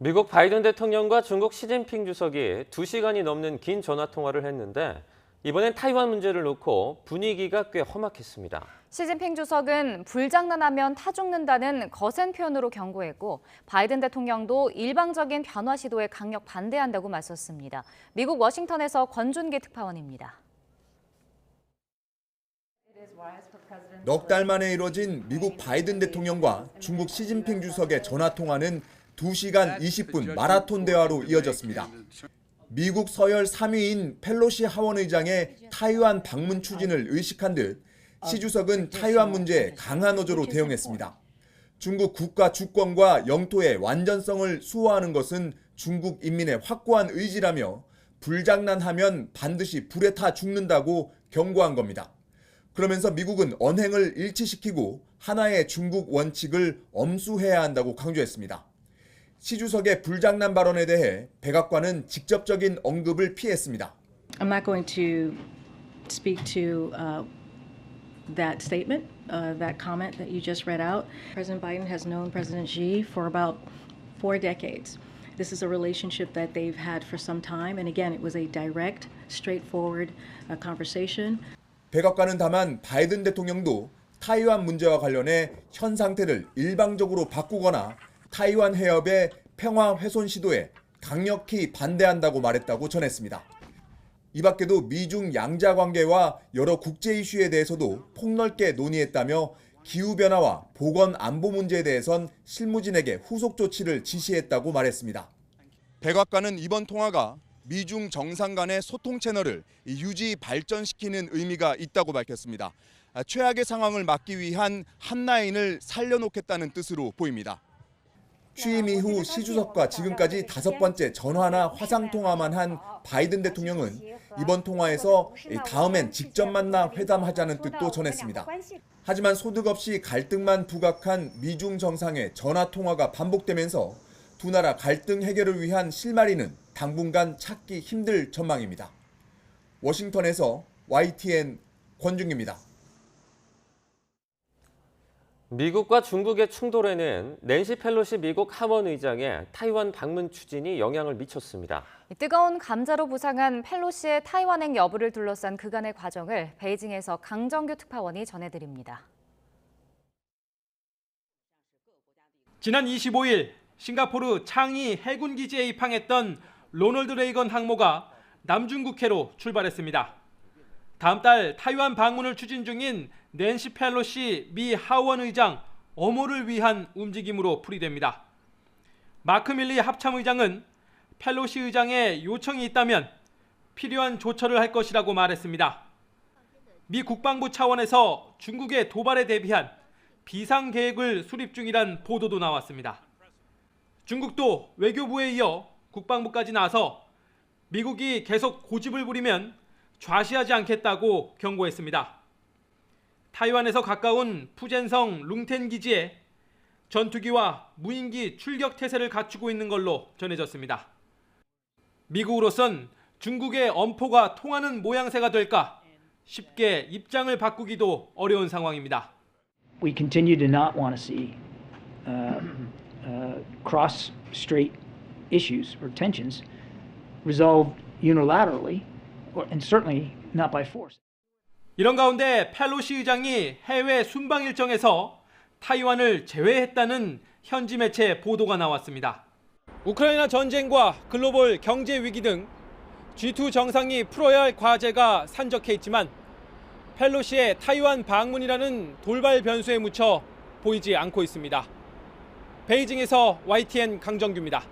미국 바이든 대통령과 중국 시진핑 주석이 2시간이 넘는 긴 전화 통화를 했는데 이번엔 타이완 문제를 놓고 분위기가 꽤 험악했습니다. 시진핑 주석은 불장난하면 타 죽는다는 거센 표현으로 경고했고 바이든 대통령도 일방적인 변화 시도에 강력 반대한다고 맞섰습니다. 미국 워싱턴에서 권준기 특파원입니다. 넉 달 만에 이뤄진 미국 바이든 대통령과 중국 시진핑 주석의 전화통화는 2시간 20분 마라톤 대화로 이어졌습니다. 미국 서열 3위인 펠로시 하원의장의 타이완 방문 추진을 의식한 듯 시 주석은 타이완 문제에 강한 어조로 대응했습니다. 중국 국가 주권과 영토의 완전성을 수호하는 것은 중국 인민의 확고한 의지라며 불장난하면 반드시 불에 타 죽는다고 경고한 겁니다. 그러면서 미국은 언행을 일치시키고 하나의 중국 원칙을 엄수해야 한다고 강조했습니다. 시 주석의 불장난 발언에 대해 백악관은 직접적인 언급을 피했습니다. I'm not going to speak to that statement, that comment that you just read out. President Biden has known President Xi for about 4 decades. This is a relationship that they've had for some time, and again, it was a direct, straightforward conversation. 백악관은 다만 바이든 대통령도 타이완 문제와 관련해 현 상태를 일방적으로 바꾸거나 타이완 해협의 평화 훼손 시도에 강력히 반대한다고 말했다고 전했습니다. 이 밖에도 미중 양자 관계와 여러 국제 이슈에 대해서도 폭넓게 논의했다며 기후변화와 보건 안보 문제에 대해선 실무진에게 후속 조치를 지시했다고 말했습니다. 백악관은 이번 통화가 미중 정상 간의 소통 채널을 유지 발전시키는 의미가 있다고 밝혔습니다. 최악의 상황을 막기 위한 한 라인을 살려놓겠다는 뜻으로 보입니다. 취임 이후 시 주석과 지금까지 5번째 전화나 화상통화만 한 바이든 대통령은 이번 통화에서 다음엔 직접 만나 회담하자는 뜻도 전했습니다. 하지만 소득 없이 갈등만 부각한 미중 정상의 전화통화가 반복되면서 두 나라 갈등 해결을 위한 실마리는 당분간 찾기 힘들 전망입니다. 워싱턴에서 YTN 권준기입니다. 미국과 중국의 충돌에는 낸시 펠로시 미국 하원의장의 타이완 방문 추진이 영향을 미쳤습니다. 뜨거운 감자로 부상한 펠로시의 타이완행 여부를 둘러싼 그간의 과정을 베이징에서 강정규 특파원이 전해드립니다. 지난 25일 싱가포르 창이 해군기지에 입항했던 로널드 레이건 항모가 남중국해로 출발했습니다. 다음 달 타이완 방문을 추진 중인 낸시 펠로시 미 하원의장 엄호를 위한 움직임으로 풀이됩니다. 마크 밀리 합참의장은 펠로시 의장의 요청이 있다면 필요한 조처를 할 것이라고 말했습니다. 미 국방부 차원에서 중국의 도발에 대비한 비상계획을 수립 중이란 보도도 나왔습니다. 중국도 외교부에 이어 국방부까지 나서 미국이 계속 고집을 부리면 좌시하지 않겠다고 경고했습니다. 타이완에서 가까운 푸젠성 룽텐 기지에 전투기와 무인기 출격 태세를 갖추고 있는 걸로 전해졌습니다. 미국으로선 중국의 엄포가 통하는 모양새가 될까 쉽게 입장을 바꾸기도 어려운 상황입니다. We continue to not want to see cross-strait issues or tensions resolved unilaterally, and certainly not by force. 이런 가운데 펠로시 의장이 해외 순방 일정에서 타이완을 제외했다는 현지 매체 보도가 나왔습니다. 우크라이나 전쟁과 글로벌 경제 위기 등 G2 정상이 풀어야 할 과제가 산적해 있지만 펠로시의 타이완 방문이라는 돌발 변수에 묻혀 보이지 않고 있습니다. 베이징에서 YTN 강정규입니다.